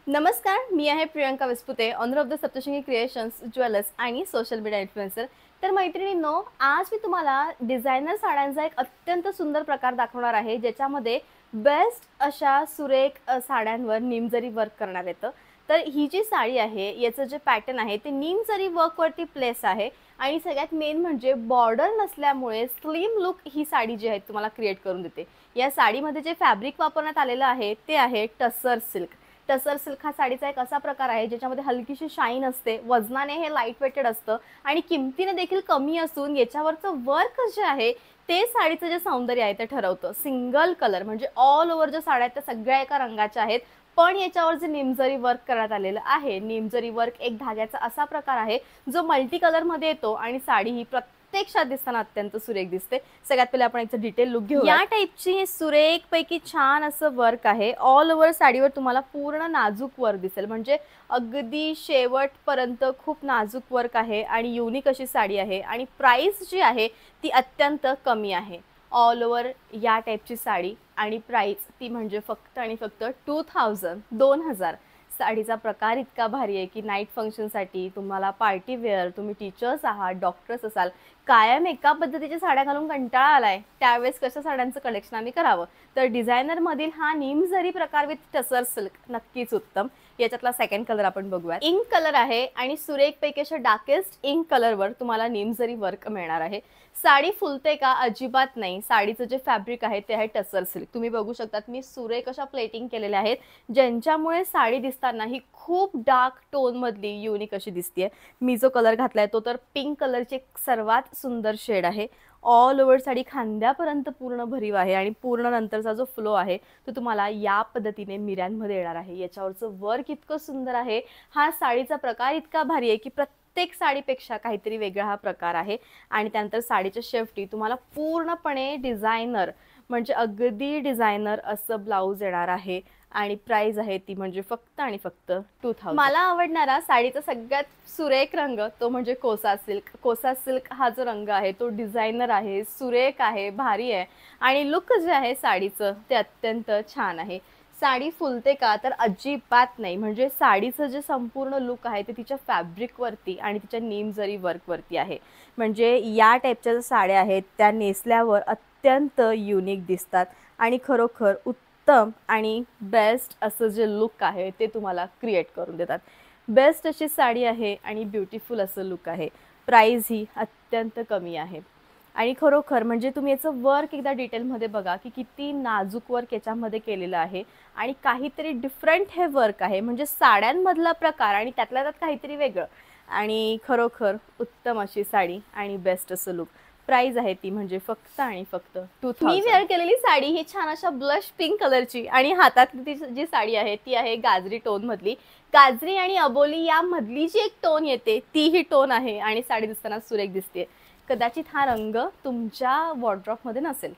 नमस्कार, मी आहे Priyanka Vispute, owner of the Saptashrungi creations, jewellers आणि सोशल मीडिया इन्फ्लुएन्सर. तर मैत्रिणींनो, आज मी तुम्हाला डिझायनर साड्यांचा एक अत्यंत सुंदर प्रकार दाखवणार आहे, ज्याच्यामध्ये बेस्ट अशा सुरेख साड्यांवर निमजरी वर्क करण्यात येतं. तर ही जी साडी आहे, याचं जे पॅटर्न आहे ते निमजरी वर्कवरती प्लेस आहे आणि सगळ्यात मेन म्हणजे बॉर्डर नसल्यामुळे स्लिम लुक ही साडी जी आहे तुम्हाला क्रिएट करून देते. या साडीमध्ये जे फॅब्रिक वापरण्यात आलेलं आहे ते आहे टसर सिल्क. टसर सिल्क हा साडीचा एक असा प्रकार आहे ज्याच्यामध्ये हलकीशी शाईन असते, वजनाने हे लाईट वेटेड असतं आणि किमतीने देखील कमी असून याच्यावरचं वर्क जे आहे ते साडीचं जे सौंदर्य आहे ते ठरवतं. सिंगल कलर म्हणजे ऑल ओव्हर ज्या साड्या आहेत त्या सगळ्या एका रंगाच्या आहेत, पण याच्यावर जे निमजरी वर्क करण्यात आलेलं आहे, निमजरी वर्क एक धाग्याचा असा प्रकार आहे जो मल्टी कलरमध्ये येतो आणि साडी ही प्रत्यक्षात दिसताना अत्यंत सुरेख दिसते. सगळ्यात पहिले आपण याचं डिटेल लुक घेऊ. या टाईपची हे सुरेख पैकी छान असं वर्क आहे. ऑल ओव्हर साडीवर तुम्हाला पूर्ण नाजूक वर्क दिसेल, म्हणजे अगदी शेवटपर्यंत खूप नाजूक वर्क आहे आणि युनिक अशी साडी आहे आणि प्राइस जी आहे ती अत्यंत कमी आहे. ऑल ओव्हर या टाईपची साडी आणि प्राइस ती म्हणजे फक्त आणि फक्त 2000. साडीचा प्रकार इतका भारी आहे की नाईट फंक्शनसाठी, तुम्हाला पार्टी वेअर, तुम्ही टीचर्स आहात, डॉक्टर्स असाल, कायम एका पद्धतीच्या साड्या घालून कंटाळा आलाय, त्यावेळेस कशा साड्यांचं कलेक्शन आम्ही करावं, तर डिझायनरमधील हा निमजरी प्रकार विथ टसर सिल्क नक्कीच उत्तम. याच्यातला सेकंड कलर आपण बघूया. इंक कलर आहे आणि सुरेखपैकी अशा डार्केस्ट इंक कलरवर तुम्हाला निमजरी वर्क मिळणार आहे. साडी फुलते का? अजिबात नाही. साडीचं जे फॅब्रिक आहे ते आहे टसर सिल्क. तुम्ही बघू शकतात मी सुरेख अशा प्लेटिंग केलेल्या आहेत, ज्यांच्यामुळे साडी दिसताना ही खूप डार्क टोन मधली युनिक अशी दिसते. मी जो कलर घातलाय तो तर पिंक कलरची सर्वात सुंदर शेड आहे. ऑल ओव्हर साडी खांद्यापर्यंत पूर्ण भरीव आहे आणि पूर्ण नंतरचा जो फ्लो आहे तो तुम्हाला या पद्धतीने मिऱ्यांमध्ये येणार आहे. याच्यावरचं वर्क इतकं सुंदर आहे, हा साडीचा प्रकार इतका भारी आहे की प्रत्येक साडीपेक्षा काहीतरी वेगळा हा प्रकार आहे. आणि त्यानंतर साडीच्या शेवटी तुम्हाला पूर्णपणे डिझायनर म्हणजे अगदी डिझायनर असं ब्लाऊज येणार आहे आणि प्राइस आहे ती म्हणजे फक्त आणि फक्त 2000. मला आवडणारा साडीचा सगळ्यात सुरेख रंग तो म्हणजे कोसा सिल्क. कोसा सिल्क हा जो रंग आहे तो डिझायनर आहे, सुरेख आहे, भारी आहे आणि लुक जे आहे साडीचं ते अत्यंत छान आहे. साडी फुलते का? तर अजिबात नाही. म्हणजे साडीचं जे संपूर्ण लुक आहे ते तिच्या फॅब्रिकवरती आणि तिच्या निमजरी वर्कवरती आहे. म्हणजे या टाईपच्या ज्या साड्या आहेत त्या नेसल्यावर अत्यंत युनिक दिसतात आणि खरोखर उत्तम आणि बेस्ट असं जे लुक आहे ते तुम्हाला क्रिएट करून देतात. बेस्ट अशी साडी आहे आणि ब्युटिफुल असं लुक आहे. प्राइस ही अत्यंत कमी आहे आणि खरोखर म्हणजे तुम्ही याचं वर्क एकदा डिटेलमध्ये बघा की किती नाजूक वर्क याच्यामध्ये केलेलं आहे आणि काहीतरी डिफरंट हे वर्क आहे. म्हणजे साड्यांमधला प्रकार आणि त्यातल्या त्यात काहीतरी वेगळं आणि खरोखर उत्तम अशी साडी आणि बेस्ट असं लुक. प्राइस आहे ती म्हणजे फक्त आणि फक्त 2000. मी वेअर केलेली साडी ही छान अशा ब्लश पिंक कलरची आणि हातातली जी साडी आहे ती आहे गाजरी टोन मधली. गाजरी आणि अबोली या मधली जी एक टोन येते ती ही टोन आहे आणि साडी दिसताना सुरेख दिसते. कदाचित हा रंग तुमच्या वॉर्डरोबमध्ये नसेल,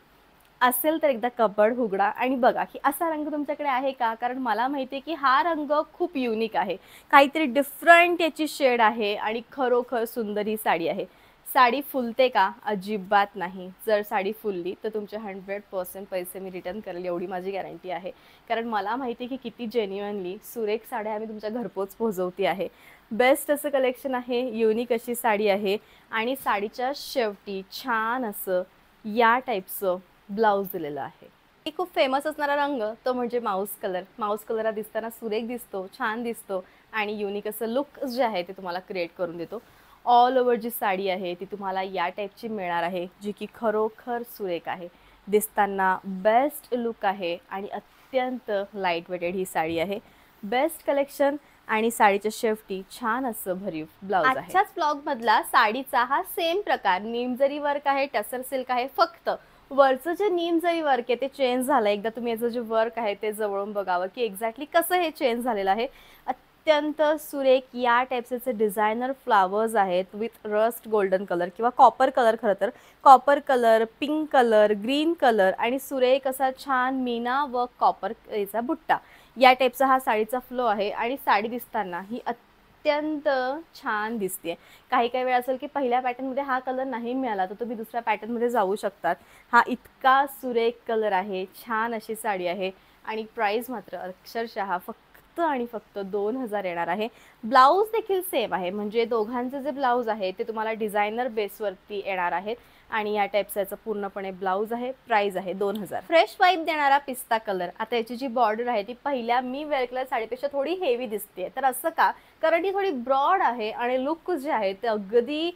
असेल तर एकदा कबड उघडा आणि बघा की असा रंग तुमच्याकडे आहे का. कारण मला माहिती आहे की हा रंग खूप युनिक आहे, काहीतरी डिफरंट याची शेड आहे आणि खरोखर सुंदर ही साडी आहे. साडी फुलते का? अजिबात नाही. जर साडी फुलली तर तुमचे 100% पैसे मी रिटर्न करेल, एवढी माझी गॅरंटी आहे. कारण मला माहिती आहे की किती जेन्युअनली सुरेख साड्या आम्ही तुमच्या घरपोच पोहोचवती आहे. बेस्ट असं कलेक्शन आहे, युनिक अशी साडी आहे आणि साडीच्या शेवटी छान असं या टाईपचं ब्लाऊज दिलेलं आहे. खूप फेमस असणारा रंग तो म्हणजे माऊस कलर. माऊस कलर हा दिसताना सुरेख दिसतो, छान दिसतो आणि युनिक असं लुक जे आहे ते तुम्हाला क्रिएट करून देतो. ऑल ओव्हर जी साडी आहे ती तुम्हाला या टाईपची मिळणार आहे, जी की खरोखर सुरेख आहे, दिसताना बेस्ट लुक आहे आणि अत्यंत लाईट वेटेड ही साडी आहे. बेस्ट कलेक्शन आणि साडीच्या शेवटी छान असं भरीव ब्लाऊज आहे. आजच्याच ब्लॉग मधला साडीचा हा सेम प्रकार निमजरी वर्क आहे, टसर सिल्क आहे. फक्त वरचं जे निमजरी वर्क आहे ते चेंज झालं. एकदा तुम्ही याचं जे वर्क आहे ते जवळून बघावं की एक्झॅक्टली कसं हे चेंज झालेलं आहे. अत्यंत सुरेख या टाईपचे डिझायनर फ्लावर्स आहेत विथ रस्ट गोल्डन कलर किंवा कॉपर कलर. खरं तर copper colour, pink colour, green colour आणि सुरेख असा छान मीना व कॉपर याचा बुट्टा या टाईपचा हा साडीचा फ्लो आहे आणि साडी दिसताना ही अत्यंत छान दिसते. काही काही वेळ असेल की पहिल्या पॅटर्नमध्ये हा कलर नाही मिळाला तर तुम्ही दुसऱ्या पॅटर्नमध्ये जाऊ शकतात. हा इतका सुरेख कलर आहे, छान अशी साडी आहे आणि प्राइस मात्र अक्षरशः फक्त फक्त आणि फक्त 2000 येणार आहे. ब्लाऊज देखील सेम आहे, म्हणजे दोघांचे जे ब्लाऊज आहे ते तुम्हाला डिझायनर बेसवरती येणार आहेत आणि या टाईपचा याचा पूर्णपणे ब्लाऊज आहे. प्राइस आहे 2000. फ्रेश वाइब देणारा पिस्ता कलर. आता याची जी बॉर्डर आहे ती पहिल्या मी वेअर केलेल्या साडीपेक्षा थोडी हेवी दिसते. तर असं का? कारण ती थोडी ब्रॉड आहे आणि लुक जे आहे ते अगदी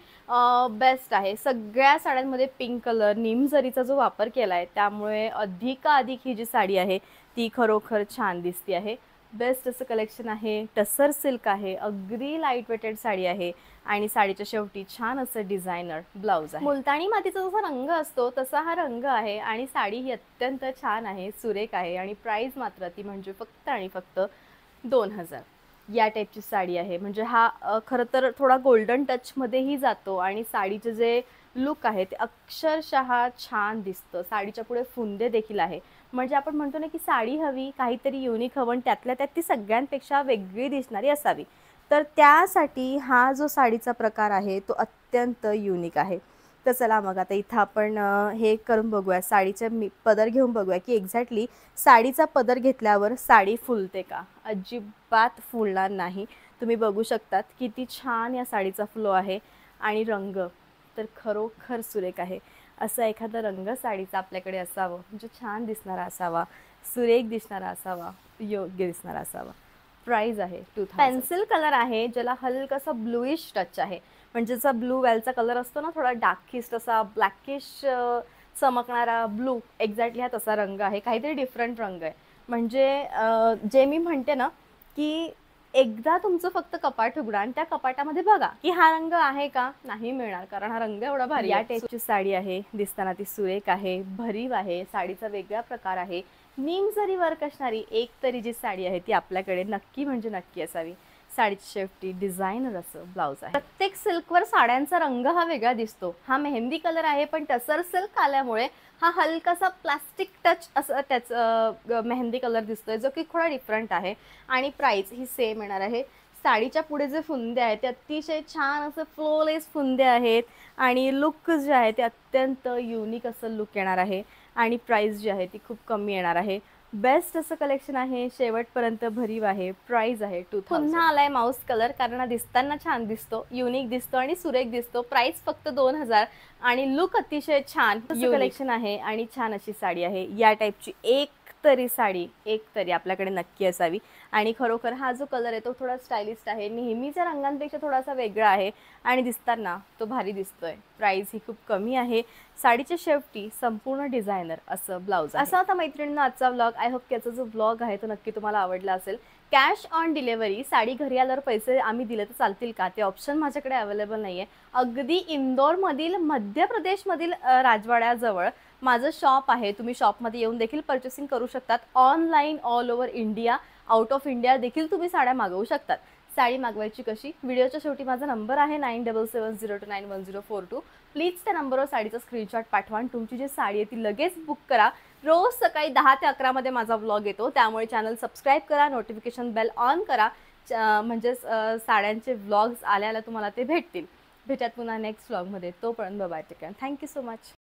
बेस्ट आहे. सगळ्या साड्यांमध्ये पिंक कलर नीमजरीचा जो वापर केला आहे त्यामुळे अधिकाधिक ही जी साडी आहे ती खरोखर छान दिसते आहे. बेस्ट असं कलेक्शन आहे. टसर सिल्क आहे, अगदी लाईट वेटेड साडी आहे आणि साडीच्या शेवटी छान असं डिझायनर ब्लाऊज आहे. मुलतानी मातीचा जसा रंग असतो तसा हा रंग आहे आणि साडी ही अत्यंत छान आहे, सुरेख आहे आणि प्राइस मात्र ती म्हणजे फक्त आणि फक्त 2000 या टाईपची साडी आहे. म्हणजे हा खरं तर थोडा गोल्डन टचमध्येही जातो आणि साडीचे जे लुक आहे ते अक्षरशः छान दिसतं. साडीच्या पुढे फुंदे देखील आहे, म्हणजे आपण म्हणतो ना की साडी हवी, काहीतरी युनिक हवं, त्यातल्या त्यात ती सगळ्यांपेक्षा वेगळी दिसणारी असावी. तर त्यासाठी हा जो साडीचा प्रकार आहे तो अत्यंत युनिक आहे. तर चला मग आता इथं आपण हे करून बघूया, साडीचे पदर घेऊन बघूया की एक्झॅक्टली साडीचा पदर घेतल्यावर साडी फुलते का? अजिबात फुलणार नाही. तुम्ही बघू शकतात किती छान या साडीचा फ्लो आहे आणि रंग तर खरोखर सुरेख आहे. असं एखादा रंग साडीचा आपल्याकडे असावं, म्हणजे छान दिसणारा असावा, सुरेख दिसणारा असावा, योग्य दिसणारा असावा. प्राइस आहे 2000. पेन्सिल कलर आहे ज्याला हलकासा ब्लूइश टच आहे, म्हणजे जसा ब्लू वेलचा कलर असतो ना, थोडा डार्किश तसा ब्लॅकिश चमकणारा ब्लू, एक्झॅक्टली हा तसा रंग आहे. काहीतरी डिफरंट रंग आहे. म्हणजे जे मी म्हणते ना की एकदा तुमचं फक्त कपाट उघडा आणि त्या कपाटामध्ये बघा की हा रंग आहे का? नाही मिळणार, कारण हा रंग एवढा भारी. या टाईपची साडी आहे, दिसताना ती सुरेख आहे, भरीव आहे, साडीचा वेगळा प्रकार आहे. नीम जरी वर्क असणारी एक तरी जी साडी आहे ती आपल्याकडे नक्की म्हणजे नक्की असावी. साडीची शेवटी डिझायनर असं ब्लाऊज आहे. प्रत्येक सिल्कवर साड्यांचा रंग हा वेगळा दिसतो. हा मेहंदी कलर आहे, पण टसर सिल्क आल्यामुळे हा हलकासा प्लास्टिक टच असं त्याचं मेहंदी कलर दिसतोय, जो की थोडा डिफरंट आहे. आणि प्राइस ही सेम येणार आहे. साडीच्या पुढे जे फुंदे आहेत ते अतिशय छान असं फ्लोलेस फुंदे आहेत आणि लुक जे आहे ते अत्यंत युनिक असं लुक येणार आहे आणि प्राइस जी आहे ती खूप कमी येणार आहे. बेस्ट असं कलेक्शन आहे, शेवटपर्यंत भरीव आहे. प्राइस आहे 2000. पुन्हा आलाय माऊस कलर, कारण हा दिसताना छान दिसतो, युनिक दिसतो आणि सुरेख दिसतो. प्राइस फक्त 2000 आणि लुक अतिशय छान कलेक्शन आहे आणि छान अशी साडी आहे. या टाईपची एक तरी साडी एक तरी आपल्याकडे नक्की असावी. आणि खरोखर हा जो कलर आहे तो थोडा स्टायलिस्ट आहे, नेहमीच्या रंगांपेक्षा थोडासा वेगळा आहे आणि दिसताना तो भारी दिसतोय. प्राइस ही खूप कमी आहे. साडीच्या शेवटी संपूर्ण डिझायनर असं ब्लाऊज. असा होता मैत्रिणींनो आजचा व्लॉग. आय होप याचा जो व्लॉग आहे तो नक्की तुम्हाला आवडला असेल. कॅश ऑन डिलेव्हरी, साडी घरी आल्यावर पैसे आम्ही दिले तर चालतील का, ते ऑप्शन माझ्याकडे अवेलेबल नाही आहे. अगदी इंदोरमधील मध्य प्रदेशमधील राजवाड्याजवळ माझं शॉप आहे. तुम्ही शॉपमध्ये येऊन देखील पर्चेसिंग करू शकतात. Online all over India, out of India देखील तुम्ही साड्या मागवू शकतात. साडी मागवायची कशी? व्हिडिओच्या शेवटी माझा नंबर आहे 9770291042. प्लीज त्या नंबरवर साडीचा स्क्रीनशॉट पाठवा आणि तुमची जी साडी आहे ती लगेच बुक करा. रोज सकाळी 10 ते 11 मध्ये माझा व्लॉग येतो, त्यामुळे चॅनल सबस्क्राईब करा, नोटिफिकेशन बेल ऑन करा, म्हणजे साड्यांचे व्लॉग्स आल्याला तुम्हाला ते भेटतील. भेटत पुन्हा नेक्स्ट व्लॉगमध्ये. तोपर्यंत bye, take care, thank you so much.